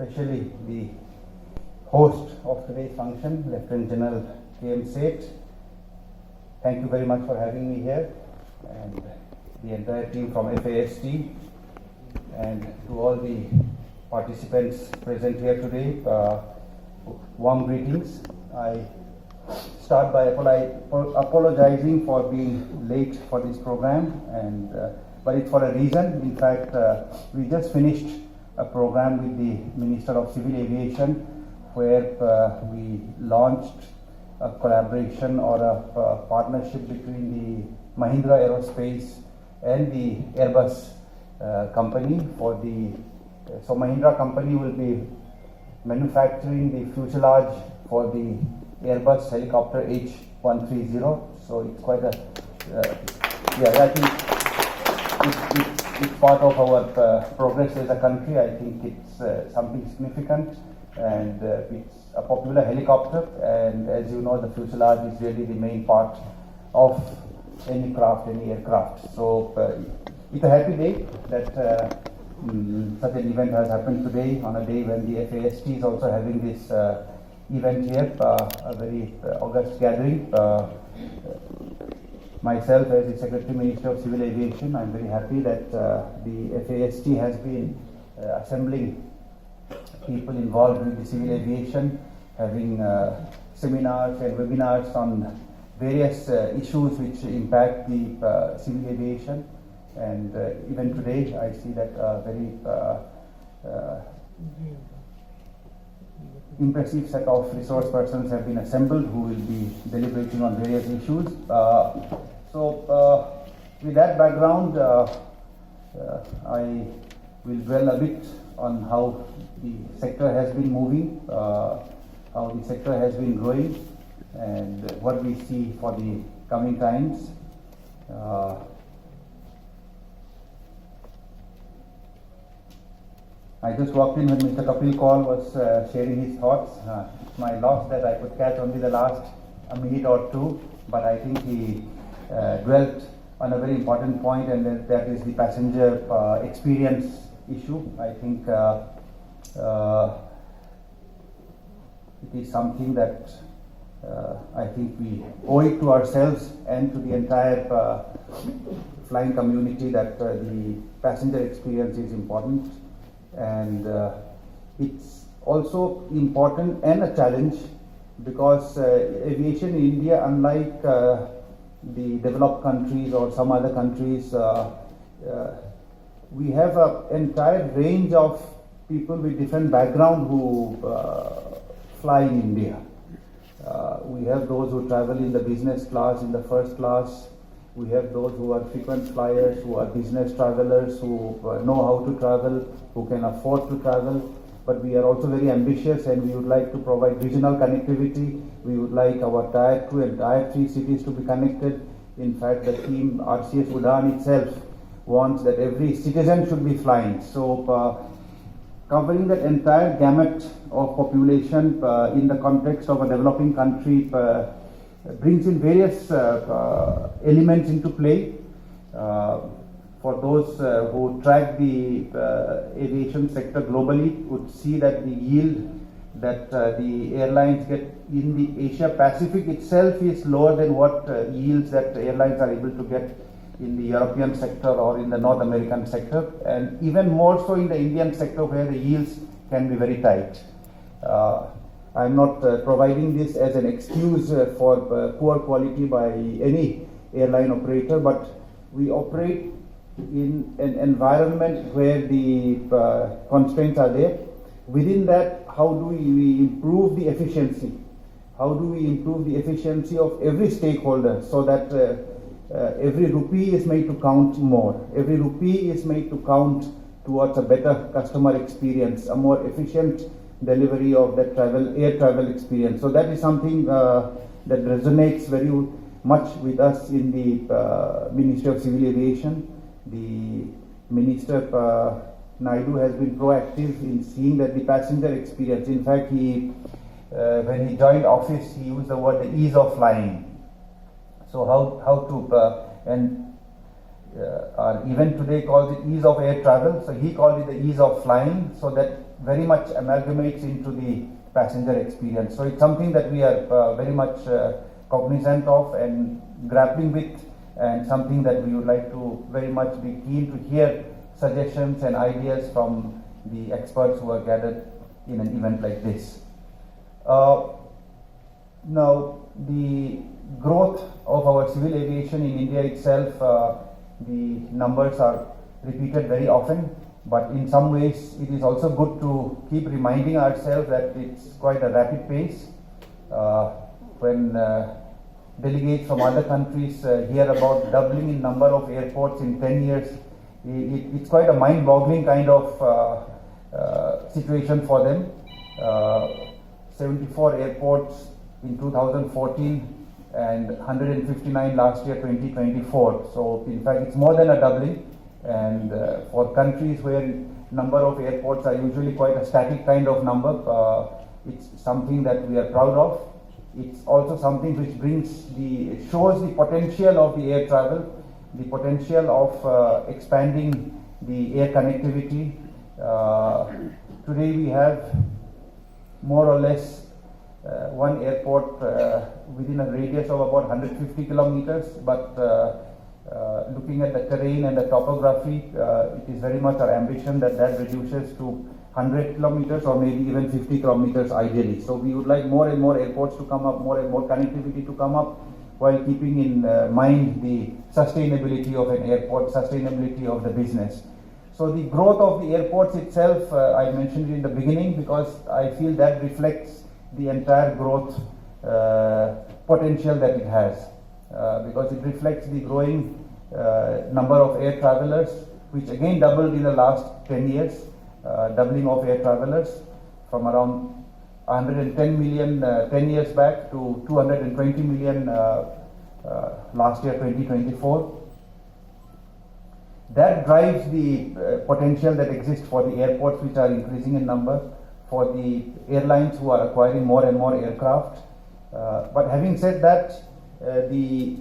especially the host of today's function, Lieutenant General K.M. Seth. Thank you very much for having me here, and the entire team from FAST, and to all the participants present here today, warm greetings. I start by apologizing for being late for this program, but it's for a reason. In fact, we just finished a program with the Minister of Civil Aviation where we launched a collaboration or a partnership between the Mahindra Aerospace and the Airbus company so Mahindra company will be manufacturing the fuselage for the Airbus helicopter H130. So it's quite a I think it's part of our progress as a country. I think it's something significant, and it's a popular helicopter, and as you know, the fuselage is really the main part of any aircraft. So it's a happy day that such an event has happened today, on a day when the FAST is also having this event here, a very august gathering. Myself, as the Secretary Minister of Civil Aviation, I'm very happy that the FAST has been assembling people involved with the civil aviation, having seminars and webinars on various issues which impact the civil aviation. And even today, I see that very impressive set of resource persons have been assembled who will be deliberating on various issues. So with that background, I will dwell a bit on how the sector has been moving, how the sector has been growing, and what we see for the coming times. I just walked in when Mr. Kapil Kaul was sharing his thoughts. It's my loss that I could catch only the last a minute or two, but I think he dwelt on a very important point, and that is the passenger experience issue. I think it is something that I think we owe it to ourselves and to the entire flying community that the passenger experience is important. And it's also important and a challenge because aviation in India, unlike the developed countries or some other countries, we have an entire range of people with different background who fly in India. We have those who travel in the business class, in the first class. We have those who are frequent flyers, who are business travelers, who know how to travel, who can afford to travel. But we are also very ambitious, and we would like to provide regional connectivity. We would like our Tier 2 and Tier 3 cities to be connected. In fact, the team RCS Udaan itself wants that every citizen should be flying. So covering that entire gamut of population in the context of a developing country brings in various elements into play. For those who track the aviation sector globally would see that the yield that the airlines get in the Asia Pacific itself is lower than what yields that airlines are able to get in the European sector or in the North American sector, and even more so in the Indian sector where the yields can be very tight. I'm not providing this as an excuse for poor quality by any airline operator, but we operate in an environment where the constraints are there. Within that, how do we improve the efficiency? How do we improve the efficiency of every stakeholder so that every rupee is made to count more? Every rupee is made to count towards a better customer experience, a more efficient delivery of that air travel experience. So that is something that resonates very much with us in the Ministry of Civil Aviation. The Minister Naidu has been proactive in seeing that the passenger experience. In fact, when he joined office, he used the word the ease of flying. So how to and our event today calls it ease of air travel. So he called it the ease of flying, so that very much amalgamates into the passenger experience. So it's something that we are very much cognizant of and grappling with, and something that we would like to very much be keen to hear suggestions and ideas from the experts who are gathered in an event like this. Now, the growth of our civil aviation in India itself, the numbers are repeated very often, but in some ways it is also good to keep reminding ourselves that it's quite a rapid pace. When delegates from other countries hear about doubling in number of airports in 10 years, it's quite a mind-boggling kind of situation for them. 74 airports in 2014 and 159 last year, 2024. So in fact it's more than a doubling, and for countries where number of airports are usually quite a static kind of number, it's something that we are proud of. It's also something which shows the potential of the air travel, the potential of expanding the air connectivity. Today we have more or less one airport within a radius of about 150 kilometers, but looking at the terrain and the topography, it is very much our ambition that reduces to 100 kilometers or maybe even 50 kilometers ideally. So we would like more and more airports to come up, more and more connectivity to come up, while keeping in mind the sustainability of an airport, sustainability of the business. So the growth of the airports itself, I mentioned it in the beginning because I feel that reflects the entire growth potential that it has, because it reflects the growing number of air travelers, which again doubled in the last 10 years, doubling of air travelers from around 110 million 10 years back to 220 million last year, 2024. That drives the potential that exists for the airports, which are increasing in number, for the airlines who are acquiring more and more aircraft. But having said that, the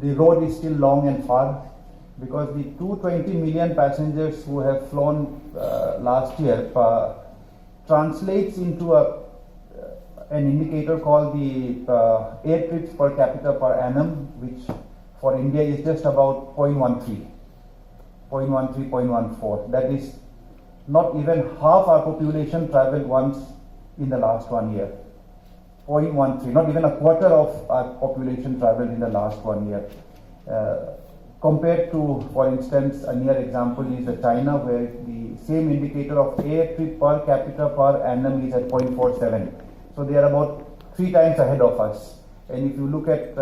road is still long and far, because the 220 million passengers who have flown last year translates into an indicator called the air trips per capita per annum, which for India is just about 0.13, 0.14. That is not even half our population traveled once in the last 1 year. 0.13, not even a quarter of our population traveled in the last 1 year. Compared to, for instance, a near example is China, where the same indicator of air trip per capita per annum is at 0.47. So they are about 3 times ahead of us. And if you look at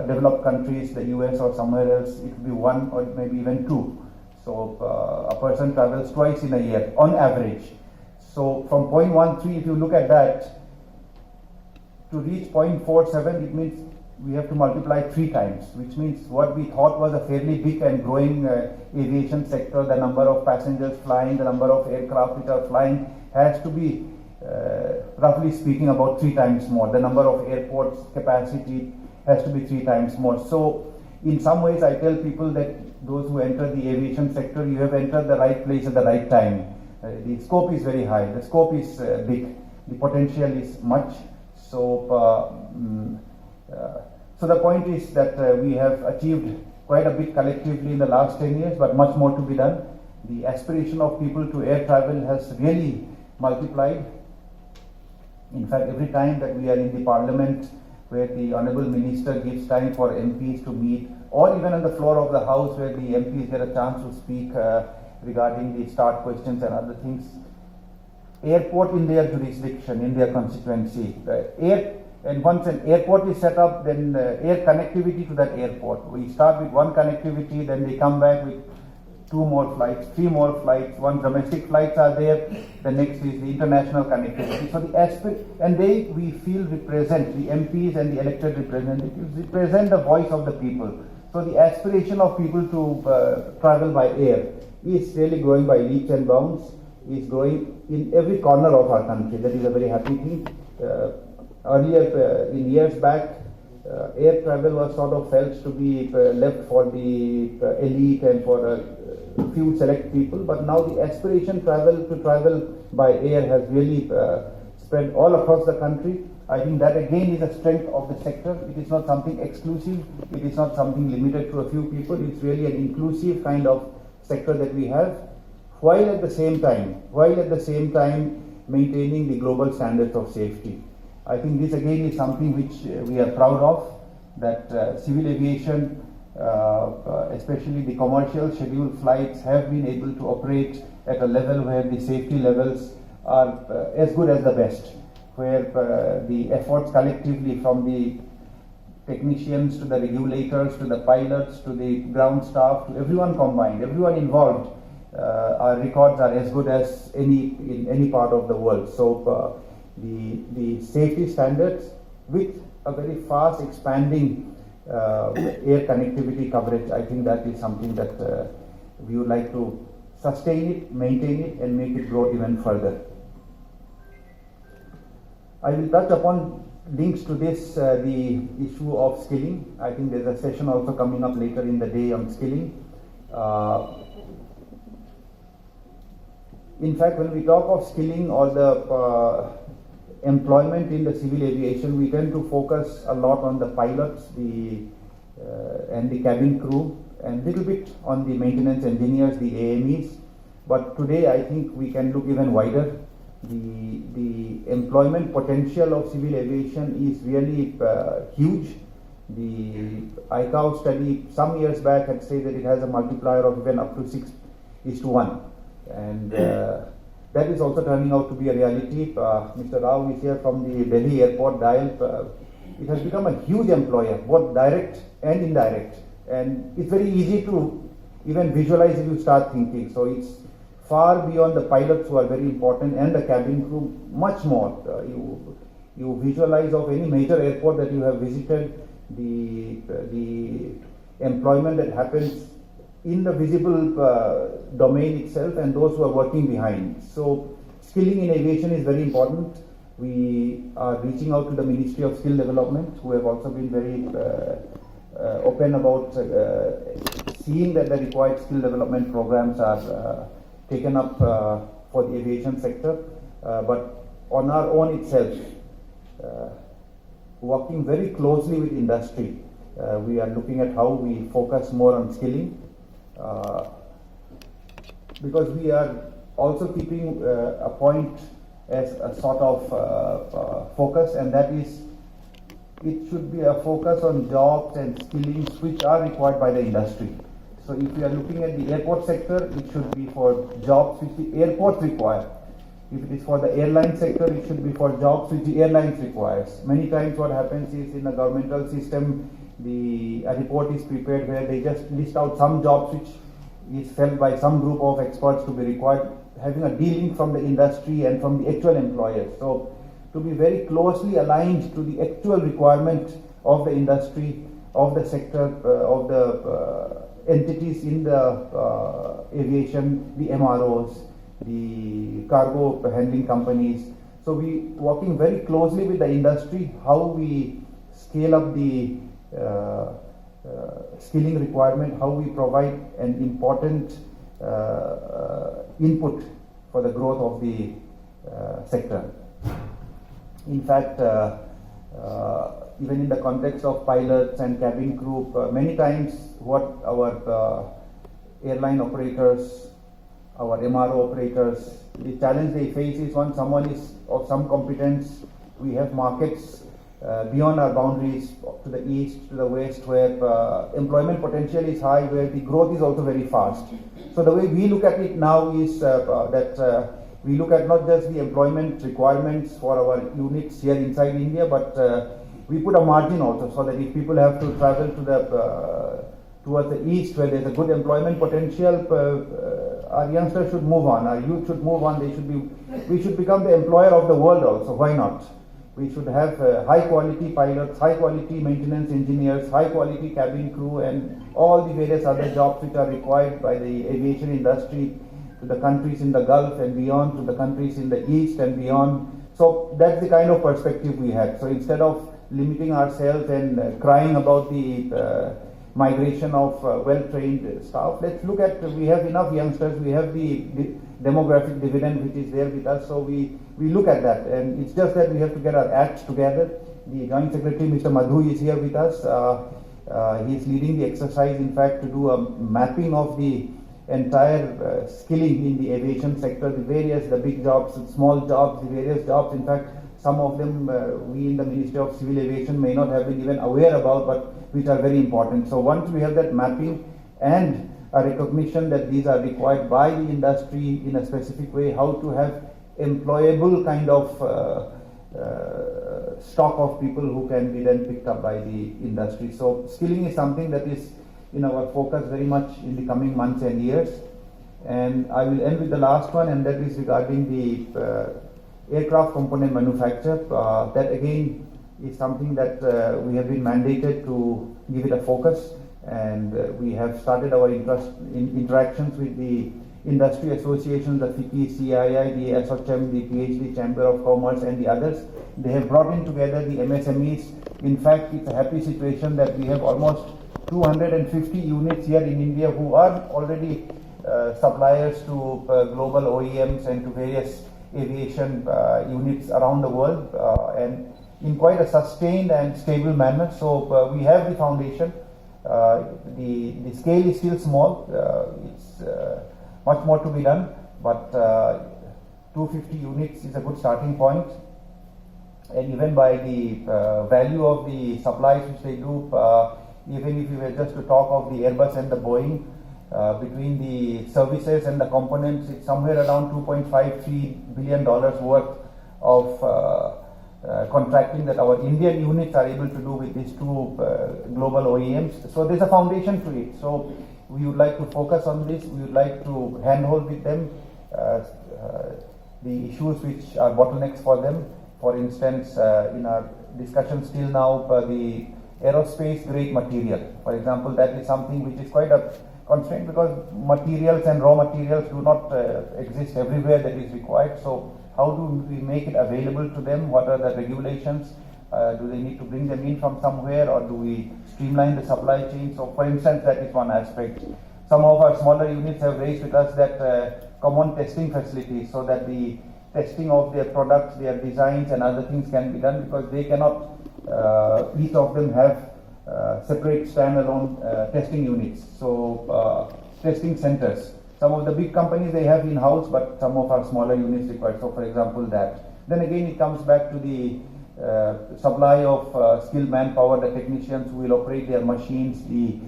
developed countries, the US or somewhere else, it will be 1 or maybe even 2. So a person travels twice in a year on average. So from 0.13, if you look at that, to reach 0.47, it means we have to multiply 3 times, which means what we thought was a fairly big and growing aviation sector, the number of passengers flying, the number of aircraft which are flying, has to be roughly speaking about 3 times more. The number of airports capacity has to be 3 times more. So in some ways I tell people that those who enter the aviation sector, you have entered the right place at the right time. The scope is very high, the scope is big, the potential is much. So so the point is that we have achieved quite a bit collectively in the last 10 years, but much more to be done. The aspiration of people to air travel has really multiplied. In fact, every time that we are in the parliament, where the Honourable Minister gives time for MPs to meet, or even on the floor of the House where the MPs get a chance to speak regarding the start questions and other things, airport in their jurisdiction, in their constituency, and once an airport is set up, then air connectivity to that airport. We start with one connectivity, then they come back with 2 more flights, 3 more flights, 1 domestic flights are there, the next is the international connectivity. So and they, we feel, represent, the MPs and the elected representatives represent the voice of the people. So the aspiration of people to travel by air is really growing by leaps and bounds, is growing in every corner of our country. That is a very happy thing. Earlier, in years back, air travel was sort of felt to be left for the elite and for few select people, but now the aspiration to travel by air has really spread all across the country. I think that again is a strength of the sector. It is not something exclusive. It is not something limited to a few people. It's really an inclusive kind of sector that we have, while at the same time maintaining the global standards of safety. I think this again is something which we are proud of, that civil aviation, especially the commercial scheduled flights, have been able to operate at a level where the safety levels are as good as the best, where the efforts collectively from the technicians to the regulators to the pilots to the ground staff to everyone combined, everyone involved, our records are as good as in any part of the world. So the safety standards with a very fast expanding air connectivity coverage, I think that is something that we would like to sustain it, maintain it, and make it grow even further. I will touch upon links to this, the issue of skilling. I think there's a session also coming up later in the day on skilling. In fact, when we talk of skilling or the employment in the civil aviation, we tend to focus a lot on the pilots, and the cabin crew, and little bit on the maintenance engineers, the AMEs. But today, I think we can look even wider. The employment potential of civil aviation is really huge. The ICAO study some years back had said that it has a multiplier of even up to 6:1, and that is also turning out to be a reality. Mr. Rao is here from the Delhi Airport DIAL. It has become a huge employer, both direct and indirect, and it's very easy to even visualize if you start thinking. So it's far beyond the pilots, who are very important, and the cabin crew, much more. You visualize of any major airport that you have visited, the employment that happens in the visible domain itself, and those who are working behind. So skilling in aviation is very important. We are reaching out to the Ministry of Skill Development, who have also been very open about seeing that the required skill development programs are taken up for the aviation sector. But on our own itself, working very closely with industry, we are looking at how we focus more on skilling, because we are also keeping a point as a sort of focus, and that is, it should be a focus on jobs and skillings which are required by the industry. So if we are looking at the airport sector, it should be for jobs which the airports require. If it is for the airline sector, it should be for jobs which the airlines requires. Many times what happens is, in a governmental system, a report is prepared where they just list out some jobs which is felt by some group of experts to be required, having a dealing from the industry and from the actual employers. So to be very closely aligned to the actual requirement of the industry, of the sector, of the entities in the aviation, the MROs, the cargo handling companies. So we working very closely with the industry, how we scale up the skilling requirement, how we provide an important input for the growth of the sector. In fact, even in the context of pilots and cabin crew, many times what our airline operators, our MRO operators, the challenge they face is, when someone is of some competence, we have markets beyond our boundaries, to the east, to the west, where employment potential is high, where the growth is also very fast. So the way we look at it now is that we look at not just the employment requirements for our units here inside India, but we put a margin also, so that if people have to travel to towards the east, where there's a good employment potential, our youngsters should move on, our youth should move on. We should become the employer of the world also. Why not? We should have high quality pilots, high quality maintenance engineers, high quality cabin crew, and all the various other jobs which are required by the aviation industry, to the countries in the Gulf and beyond, to the countries in the East and beyond. So that's the kind of perspective we had. So instead of limiting ourselves and crying about the migration of well-trained staff. Let's look at, we have enough youngsters, we have the demographic dividend which is there with us, so we look at that, and it's just that we have to get our acts together. The Joint Secretary, Mr. Madhu, is here with us. He is leading the exercise, in fact, to do a mapping of the entire skilling in the aviation sector, the big jobs, the small jobs, the various jobs. In fact, some of them we in the Ministry of Civil Aviation may not have been even aware about, but which are very important. So once we have that mapping and a recognition that these are required by the industry in a specific way, how to have employable kind of stock of people who can be then picked up by the industry. So skilling is something that is in our focus very much in the coming months and years. And I will end with the last one, and that is regarding the aircraft component manufacture. That again is something that we have been mandated to give it a focus, and we have started our interactions with the industry associations, the FICCI, CII, the ASSOCHAM, the PhD Chamber of Commerce, and the others. They have brought in together the MSMEs. In fact, it's a happy situation that we have almost 250 units here in India who are already suppliers to global OEMs and to various aviation units around the world, and in quite a sustained and stable manner. So we have the foundation. The scale is still small. It's much more to be done, but 250 units is a good starting point. And even by the value of the supplies which they do, even if we were just to talk of the Airbus and the Boeing, between the services and the components, it's somewhere around $2.53 billion worth of contracting that our Indian units are able to do with these two global OEMs. So there's a foundation to it. So we would like to focus on this. We would like to handhold with them the issues which are bottlenecks for them. For instance, in our discussion still now, the aerospace grade material, for example, that is something which is quite a constraint, because materials and raw materials do not exist everywhere that is required. So how do we make it available to them? What are the regulations? Do they need to bring them in from somewhere, or do we streamline the supply chain? So for instance, that is one aspect. Some of our smaller units have raised with us that common testing facilities, so that the testing of their products, their designs and other things can be done, because they cannot, each of them have separate standalone testing units. So testing centers. Some of the big companies they have in-house, but some of our smaller units require. So for example that. Then again it comes back to the supply of skilled manpower, the technicians who will operate their machines, the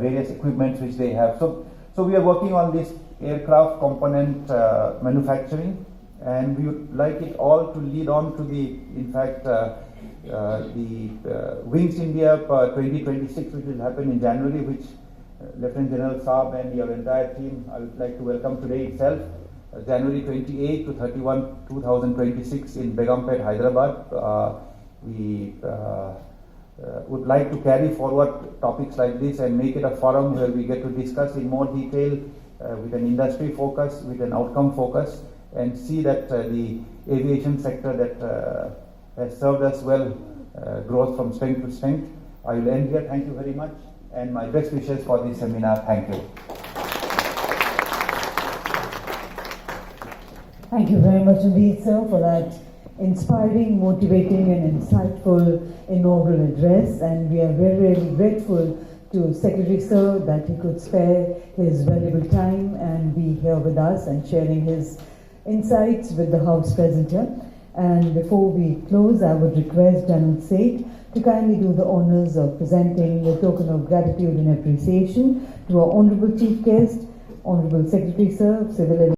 various equipments which they have. So we are working on this aircraft component manufacturing, and we would like it all to lead on to the, in fact, the Wings India 2026, which will happen in January, which Lieutenant General Saab and your entire team, I would like to welcome today itself, January 28 to 31, 2026 in Begumpet, Hyderabad. We would like to carry forward topics like this and make it a forum where we get to discuss in more detail with an industry focus, with an outcome focus, and see that the aviation sector that has served us well grows from strength to strength. I will end here. Thank you very much, and my best wishes for this seminar. Thank you. Thank you very much indeed, sir, for that inspiring, motivating and insightful inaugural address. And we are very, very grateful to Secretary Sir that he could spare his valuable time and be here with us and sharing his insights with the House present here. And before we close, I would request General Seth to kindly do the honors of presenting a token of gratitude and appreciation to our Honorable Chief Guest, Honorable Secretary Sir of Civil Aviation.